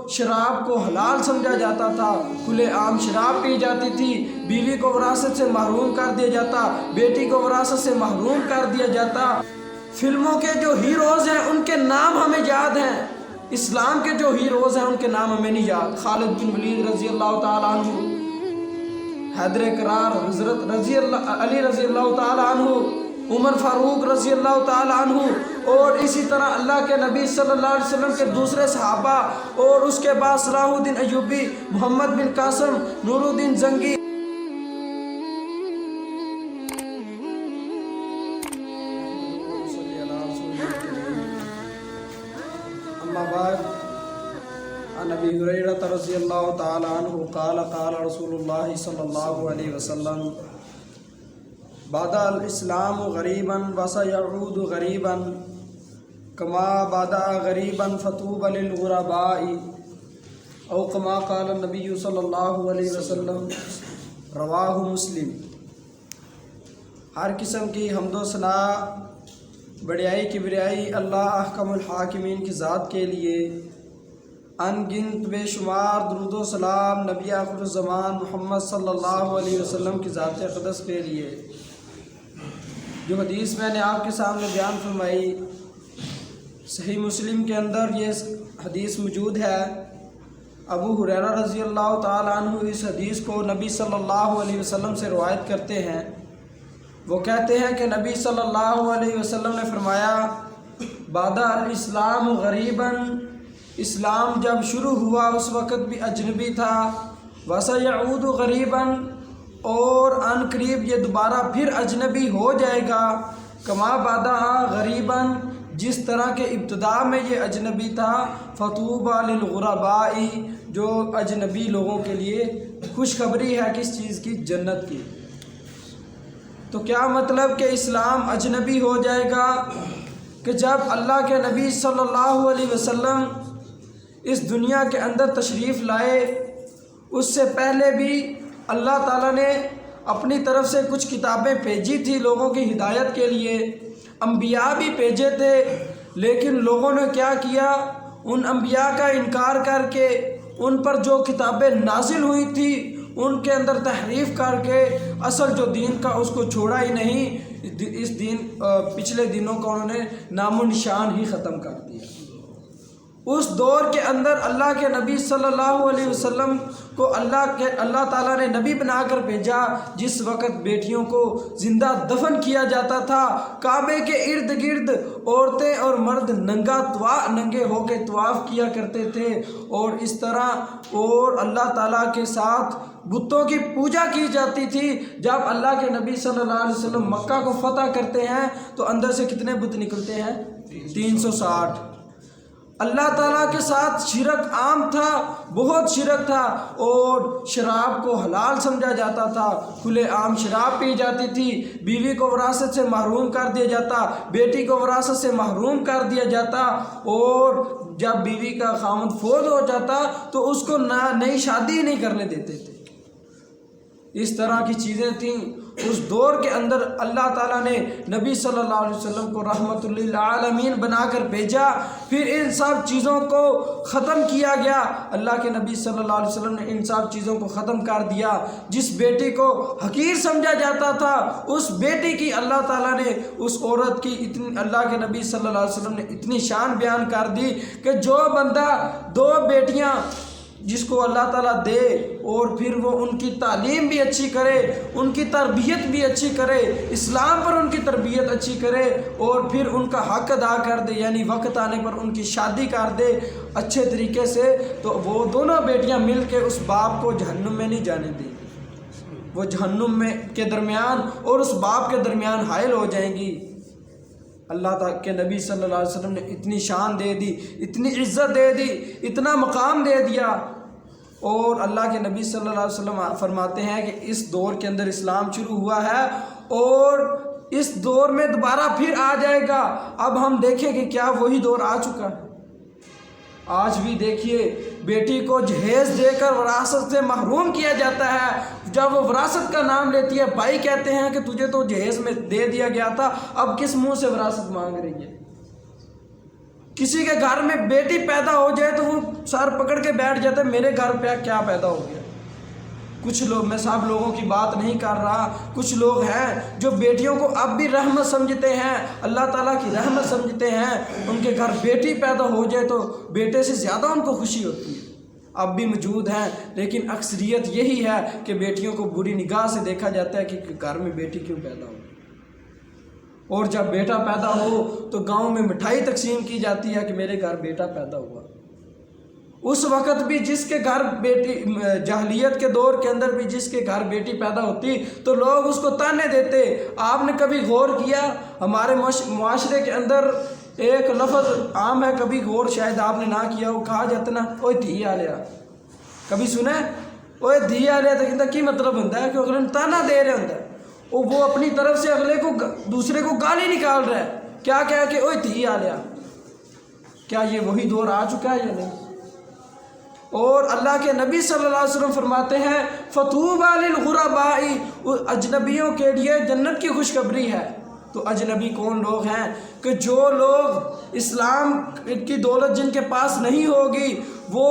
شراب کو حلال سمجھا جاتا تھا، کھلے عام شراب پی جاتی تھی، بیوی کو وراثت سے محروم کر دیا جاتا، بیٹی کو وراثت سے محروم کر دیا جاتا۔ فلموں کے جو ہیروز ہیں ان کے نام ہمیں یاد ہیں، اسلام کے جو ہیروز ہیں ان کے نام ہمیں نہیں یاد۔ خالد بن ولید رضی اللہ تعالیٰ عنہ، حیدر کرار حضرت علی رضی اللہ تعالیٰ عنہ، عمر فاروق رضی اللہ تعالیٰ عنہ، اور اسی طرح اللہ کے نبی صلی اللہ علیہ وسلم کے دوسرے صحابہ، اور اس کے بعد صلاح الدین ایوبی، محمد بن قاسم، نور الدین زنگی۔ اما بعد، عن ابی ہریرہ رضی اللہ تعالی عنہ قال قال رسول اللہ صلی اللہ علیہ وسلم بدا الاسلام غریبا وسيعود غریبا کما بدا غریبا فطوبى للغرباء او کما قال النبی صلی اللہ علیہ وسلم، رواہ مسلم۔ ہر قسم کی حمد و ثناء، بڑائی کبریائی اللہ احکم الحاکمین کی ذات کے لیے، ان گنت بے شمار درود و سلام نبی آخر الزمان محمد صلی اللہ علیہ وسلم کی ذات اقدس کے لیے۔ جو حدیث میں نے آپ کے سامنے بیان فرمائی، صحیح مسلم کے اندر یہ حدیث موجود ہے۔ ابو ہریرہ رضی اللہ تعالیٰ عنہ اس حدیث کو نبی صلی اللہ علیہ وسلم سے روایت کرتے ہیں۔ وہ کہتے ہیں کہ نبی صلی اللہ علیہ وسلم نے فرمایا، بدا الاسلام غریبا، اسلام جب شروع ہوا اس وقت بھی اجنبی تھا، وسيعود غریبا، اور ان قریب یہ دوبارہ پھر اجنبی ہو جائے گا، کما بدا غریبا، جس طرح کے ابتدا میں یہ اجنبی تھا، فطوبى للغرباء، جو اجنبی لوگوں کے لیے خوشخبری ہے کس چیز کی؟ جنت کی۔ تو کیا مطلب کہ اسلام اجنبی ہو جائے گا؟ کہ جب اللہ کے نبی صلی اللہ علیہ وسلم اس دنیا کے اندر تشریف لائے، اس سے پہلے بھی اللہ تعالیٰ نے اپنی طرف سے کچھ کتابیں بھیجی تھی لوگوں کی ہدایت کے لیے، انبیاء بھی بھیجے تھے، لیکن لوگوں نے کیا کیا؟ ان انبیاء کا انکار کر کے ان پر جو کتابیں نازل ہوئی تھی ان کے اندر تحریف کر کے اصل جو دین کا اس کو چھوڑا ہی نہیں، اس دین پچھلے دینوں کا انہوں نے نام و نشان ہی ختم کر دیا۔ اس دور کے اندر اللہ کے نبی صلی اللہ علیہ وسلم کو اللہ تعالیٰ نے نبی بنا کر بھیجا، جس وقت بیٹیوں کو زندہ دفن کیا جاتا تھا، کعبے کے ارد گرد عورتیں اور مرد ننگے ہو کے طواف کیا کرتے تھے، اور اس طرح اور اللہ تعالیٰ کے ساتھ بتوں کی پوجا کی جاتی تھی۔ جب اللہ کے نبی صلی اللہ علیہ وسلم مکہ کو فتح کرتے ہیں تو اندر سے کتنے بت نکلتے ہیں؟ 360۔ اللہ تعالیٰ کے ساتھ شرک عام تھا، بہت شرک تھا، اور شراب کو حلال سمجھا جاتا تھا، کھلے عام شراب پی جاتی تھی، بیوی کو وراثت سے محروم کر دیا جاتا، بیٹی کو وراثت سے محروم کر دیا جاتا، اور جب بیوی کا خاوند فوت ہو جاتا تو اس کو نئی شادی نہیں کرنے دیتے تھے۔ اس طرح کی چیزیں تھیں۔ اس دور کے اندر اللہ تعالیٰ نے نبی صلی اللہ علیہ وسلم کو رحمت للعالمین بنا کر بھیجا، پھر ان سب چیزوں کو ختم کیا گیا۔ اللہ کے نبی صلی اللہ علیہ وسلم نے ان سب چیزوں کو ختم کر دیا۔ جس بیٹی کو حقیر سمجھا جاتا تھا، اس بیٹی کی اللہ تعالیٰ نے، اس عورت کی اللہ کے نبی صلی اللہ علیہ وسلم نے اتنی شان بیان کر دی کہ جو بندہ 2 بیٹیاں جس کو اللہ تعالیٰ دے اور پھر وہ ان کی تعلیم بھی اچھی کرے، ان کی تربیت بھی اچھی کرے، اسلام پر ان کی تربیت اچھی کرے، اور پھر ان کا حق ادا کر دے، یعنی وقت آنے پر ان کی شادی کر دے اچھے طریقے سے، تو وہ دونوں بیٹیاں مل کے اس باپ کو جہنم میں نہیں جانے دیں گی، وہ جہنم میں کے درمیان اور اس باپ کے درمیان حائل ہو جائیں گی۔ اللہ تعالیٰ کے نبی صلی اللہ علیہ وسلم نے اتنی شان دے دی، اتنی عزت دے دی، اتنا مقام دے دیا، اور اللہ کے نبی صلی اللہ علیہ وسلم فرماتے ہیں کہ اس دور کے اندر اسلام شروع ہوا ہے اور اس دور میں دوبارہ پھر آ جائے گا۔ اب ہم دیکھیں کہ کیا وہی دور آ چکا ہے؟ آج بھی دیکھیے، بیٹی کو جہیز دے کر وراثت سے محروم کیا جاتا ہے۔ جب وہ وراثت کا نام لیتی ہے، بھائی کہتے ہیں کہ تجھے تو جہیز میں دے دیا گیا تھا، اب کس منہ سے وراثت مانگ رہی ہے؟ کسی کے گھر میں بیٹی پیدا ہو جائے تو وہ سر پکڑ کے بیٹھ جاتا ہے میرے گھر پہ کیا پیدا ہو گیا۔ کچھ لوگ، میں سب لوگوں کی بات نہیں کر رہا، کچھ لوگ ہیں جو بیٹیوں کو اب بھی رحمت سمجھتے ہیں، اللہ تعالیٰ کی رحمت سمجھتے ہیں، ان کے گھر بیٹی پیدا ہو جائے تو بیٹے سے زیادہ ان کو خوشی ہوتی ہے، اب بھی موجود ہیں، لیکن اکثریت یہی ہے کہ بیٹیوں کو بری نگاہ سے دیکھا جاتا ہے کہ گھر میں بیٹی کیوں پیدا ہو، اور جب بیٹا پیدا ہو تو گاؤں میں مٹھائی تقسیم کی جاتی ہے کہ میرے گھر بیٹا پیدا ہوا۔ اس وقت بھی جس کے گھر بیٹی، جاہلیت کے دور کے اندر بھی جس کے گھر بیٹی پیدا ہوتی تو لوگ اس کو تانے دیتے۔ آپ نے کبھی غور کیا، ہمارے معاشرے کے اندر ایک لفظ عام ہے، کبھی غور شاید آپ نے نہ کیا ہو، کہا جاتا نا اوے دھی آ لیا، کبھی سنا ہے؟ اوے دھی آ لیا تو کی مطلب ہوتا ہے کہ اگلے نے تانا دے رہے ہوتا ہے، وہ اپنی طرف سے اگلے کو، دوسرے کو گالی نکال رہا ہے، کیا کہہ کے اوے دھی آ لیا۔ کیا یہ وہی دور آ چکا ہے یا نہیں؟ اور اللہ کے نبی صلی اللہ علیہ وسلم فرماتے ہیں فطوبی للغرباء، اجنبیوں کے لیے جنت کی خوشخبری ہے۔ تو اجنبی کون لوگ ہیں؟ کہ جو لوگ اسلام کی دولت جن کے پاس نہیں ہوگی وہ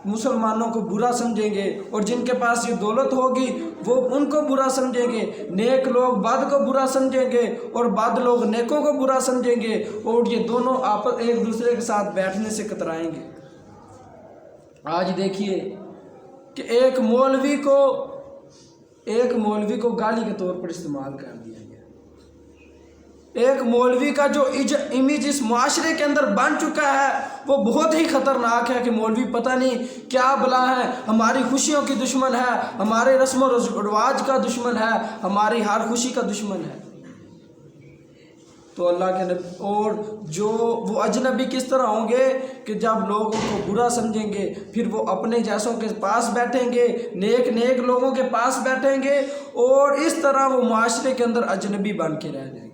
مسلمانوں کو برا سمجھیں گے، اور جن کے پاس یہ دولت ہوگی وہ ان کو برا سمجھیں گے، نیک لوگ بد کو برا سمجھیں گے اور بد لوگ نیکوں کو برا سمجھیں گے، اور یہ دونوں آپس ایک دوسرے کے ساتھ بیٹھنے سے کترائیں گے۔ آج دیکھیے کہ ایک مولوی کو گالی کے طور پر استعمال کر دیا گیا۔ ایک مولوی کا جو امیج اس معاشرے کے اندر بن چکا ہے وہ بہت ہی خطرناک ہے کہ مولوی پتہ نہیں کیا بلا ہے، ہماری خوشیوں کی دشمن ہے، ہمارے رسم و رواج کا دشمن ہے، ہماری ہر خوشی کا دشمن ہے۔ تو اللہ کے نبی، اور جو وہ اجنبی کس طرح ہوں گے کہ جب لوگ ان کو برا سمجھیں گے پھر وہ اپنے جیسوں کے پاس بیٹھیں گے، نیک لوگوں کے پاس بیٹھیں گے، اور اس طرح وہ معاشرے کے اندر اجنبی بن کے رہ جائیں گے۔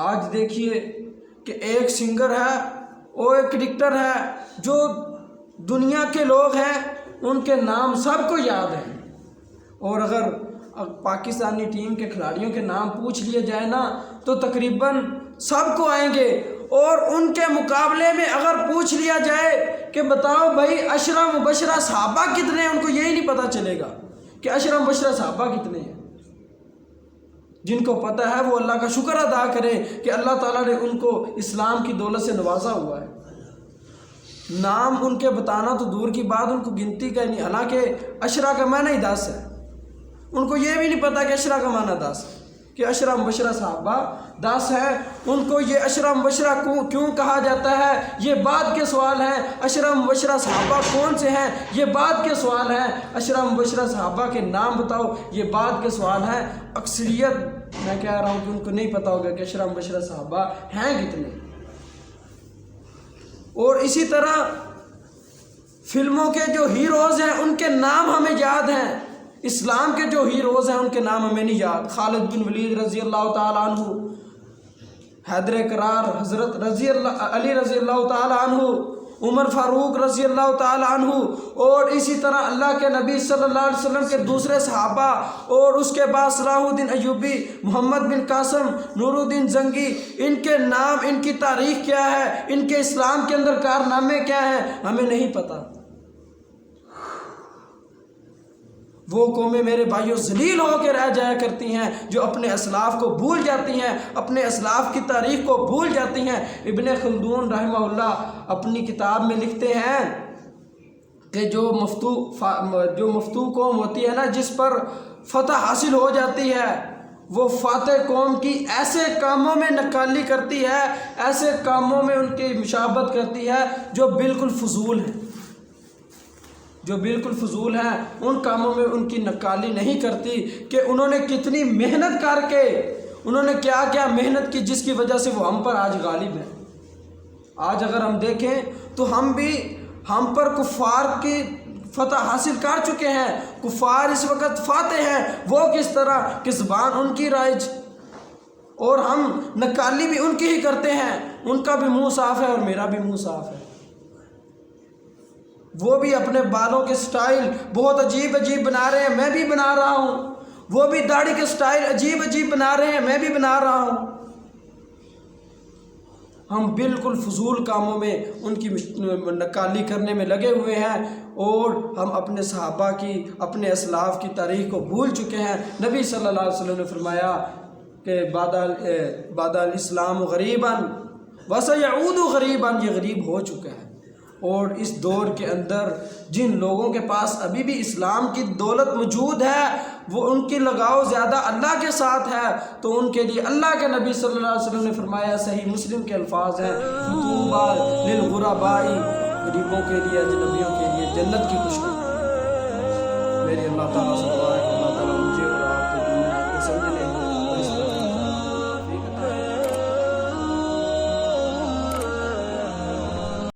آج دیکھیے کہ ایک سنگر ہے اور ایک کرکٹر ہے، جو دنیا کے لوگ ہیں ان کے نام سب کو یاد ہیں، اور اگر پاکستانی ٹیم کے کھلاڑیوں کے نام پوچھ لیے جائے نا تو تقریباً سب کو آئیں گے، اور ان کے مقابلے میں اگر پوچھ لیا جائے کہ بتاؤ بھائی عشرہ مبشرہ صحابہ کتنے ہیں، ان کو یہی نہیں پتہ چلے گا کہ عشرہ مبشرہ صحابہ کتنے ہیں۔ جن کو پتہ ہے وہ اللہ کا شکر ادا کرے کہ اللہ تعالیٰ نے ان کو اسلام کی دولت سے نوازا ہوا ہے۔ نام ان کے بتانا تو دور کی بات، ان کو گنتی کا نہیں، حالانکہ عشرہ کا معنی ہی 10 ہے، ان کو یہ بھی نہیں پتا کہ عشرہ کا معنی 10 ہے، کہ عشرہ مبشرہ صحابہ 10 ہے۔ ان کو یہ عشرہ مبشرہ کیوں کہا جاتا ہے یہ بعد کے سوال ہیں، عشرہ مبشرہ صحابہ کون سے ہیں یہ بعد کے سوال ہیں، عشرہ مبشرہ صحابہ کے نام بتاؤ یہ بعد کے سوال ہیں۔ اکثریت میں کہہ رہا ہوں کہ ان کو نہیں پتا ہوگا کہ عشرہ مبشرہ صحابہ ہیں کتنے۔ اور اسی طرح فلموں کے جو ہیروز ہیں ان کے نام ہمیں یاد ہیں، اسلام کے جو ہیروز ہیں ان کے نام ہمیں نہیں یاد۔ خالد بن ولید رضی اللہ تعالیٰ عنہ، حیدر کرار حضرت علی رضی اللہ تعالیٰ عنہ، عمر فاروق رضی اللہ تعالیٰ عنہ، اور اسی طرح اللہ کے نبی صلی اللہ علیہ وسلم کے دوسرے صحابہ، اور اس کے بعد صلاح الدین ایوبی، محمد بن قاسم، نور الدین زنگی، ان کے نام، ان کی تاریخ کیا ہے، ان کے اسلام کے اندر کارنامے کیا ہیں ہمیں نہیں پتہ۔ وہ قومیں میرے بھائیوں ذلیل ہو کے رہ جایا کرتی ہیں جو اپنے اسلاف کو بھول جاتی ہیں، اپنے اسلاف کی تاریخ کو بھول جاتی ہیں۔ ابن خلدون رحمہ اللہ اپنی کتاب میں لکھتے ہیں کہ جو مفتو قوم ہوتی ہے نا، جس پر فتح حاصل ہو جاتی ہے، وہ فاتح قوم کی ایسے کاموں میں نکالی کرتی ہے، ایسے کاموں میں ان کی مشابہت کرتی ہے جو بالکل فضول ہیں، جو بالکل فضول ہیں، ان کاموں میں ان کی نکالی نہیں کرتی کہ انہوں نے کتنی محنت کر کے، انہوں نے کیا کیا محنت کی جس کی وجہ سے وہ ہم پر آج غالب ہیں۔ آج اگر ہم دیکھیں تو ہم پر کفار کی فتح حاصل کر چکے ہیں، کفار اس وقت فاتح ہیں، وہ کس طرح کہ زبان ان کی رائج، اور ہم نکالی بھی ان کی ہی کرتے ہیں۔ ان کا بھی منہ صاف ہے اور میرا بھی منہ صاف ہے، وہ بھی اپنے بالوں کے سٹائل بہت عجیب عجیب بنا رہے ہیں، میں بھی بنا رہا ہوں، وہ بھی داڑھی کے سٹائل عجیب عجیب بنا رہے ہیں، میں بھی بنا رہا ہوں۔ ہم بالکل فضول کاموں میں ان کی نکالی کرنے میں لگے ہوئے ہیں، اور ہم اپنے صحابہ کی، اپنے اسلاف کی تاریخ کو بھول چکے ہیں۔ نبی صلی اللہ علیہ وسلم نے فرمایا کہ بعد الاسلام غریباً وسیعود غریباً، یہ غریب ہو چکا ہے۔ اور اس دور کے اندر جن لوگوں کے پاس ابھی بھی اسلام کی دولت موجود ہے، وہ ان کی لگاؤ زیادہ اللہ کے ساتھ ہے، تو ان کے لیے اللہ کے نبی صلی اللہ علیہ وسلم نے فرمایا، صحیح مسلم کے الفاظ ہیں، فطوبیٰ للغرباء، غریبوں کے لیے، اجنبیوں کے لیے جنت کی خوشخبری۔ میری اللہ تعالیٰ سے دعا ہے کہ